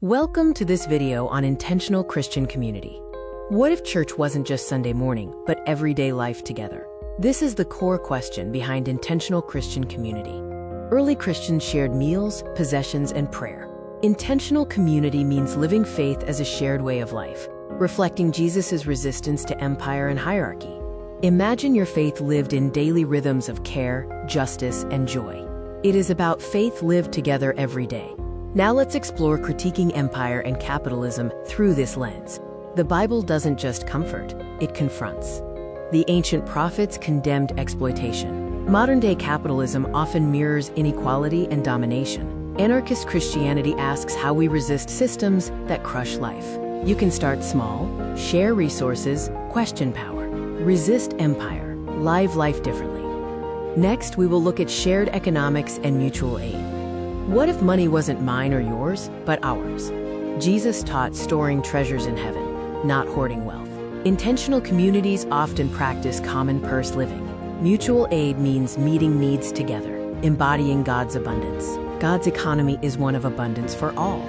Welcome to this video on intentional Christian community. What if church wasn't just Sunday morning, but everyday life together? This is the core question behind intentional Christian community. Early Christians shared meals, possessions, and prayer. Intentional community means living faith as a shared way of life, reflecting Jesus' resistance to empire and hierarchy. Imagine your faith lived in daily rhythms of care, justice, and joy. It is about faith lived together every day. Now let's explore critiquing empire and capitalism through this lens. The Bible doesn't just comfort, it confronts. The ancient prophets condemned exploitation. Modern-day capitalism often mirrors inequality and domination. Anarchist Christianity asks how we resist systems that crush life. You can start small, share resources, question power, resist empire, live life differently. Next, we will look at shared economics and mutual aid. What if money wasn't mine or yours, but ours? Jesus taught storing treasures in heaven, not hoarding wealth. Intentional communities often practice common purse living. Mutual aid means meeting needs together, embodying God's abundance. God's economy is one of abundance for all.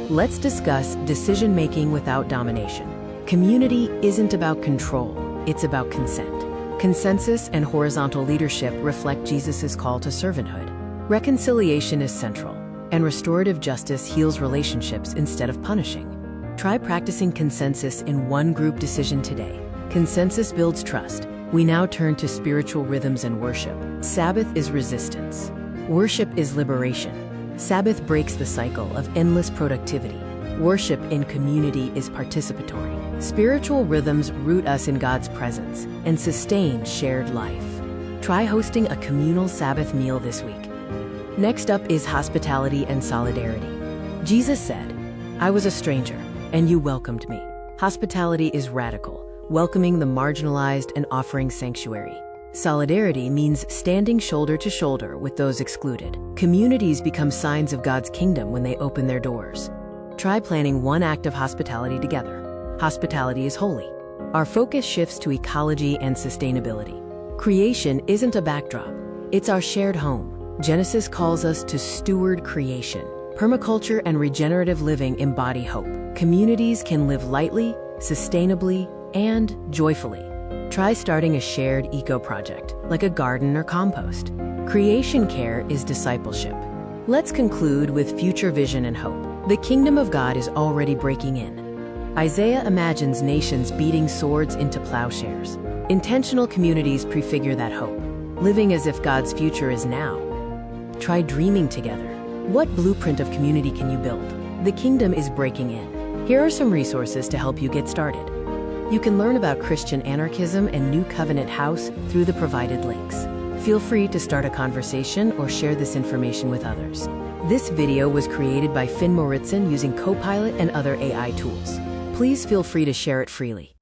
Let's discuss decision-making without domination. Community isn't about control, it's about consent. Consensus and horizontal leadership reflect Jesus' call to servanthood. Reconciliation is central, and restorative justice heals relationships instead of punishing. Try practicing consensus in one group decision today. Consensus builds trust. We now turn to spiritual rhythms and worship. Sabbath is resistance. Worship is liberation. Sabbath breaks the cycle of endless productivity. Worship in community is participatory. Spiritual rhythms root us in God's presence and sustain shared life. Try hosting a communal Sabbath meal this week. Next up is hospitality and solidarity. Jesus said, "I was a stranger, and you welcomed me." Hospitality is radical, welcoming the marginalized and offering sanctuary. Solidarity means standing shoulder to shoulder with those excluded. Communities become signs of God's kingdom when they open their doors. Try planning one act of hospitality together. Hospitality is holy. Our focus shifts to ecology and sustainability. Creation isn't a backdrop, it's our shared home. Genesis calls us to steward creation. Permaculture and regenerative living embody hope. Communities can live lightly, sustainably, and joyfully. Try starting a shared eco-project, like a garden or compost. Creation care is discipleship. Let's conclude with future vision and hope. The kingdom of God is already breaking in. Isaiah imagines nations beating swords into plowshares. Intentional communities prefigure that hope, living as if God's future is now. Try dreaming together. What blueprint of community can you build? The kingdom is breaking in. Here are some resources to help you get started. You can learn about Christian anarchism and New Covenant House through the provided links. Feel free to start a conversation or share this information with others. This video was created by Finn Moritzen using CoPilot and other AI tools. Please feel free to share it freely.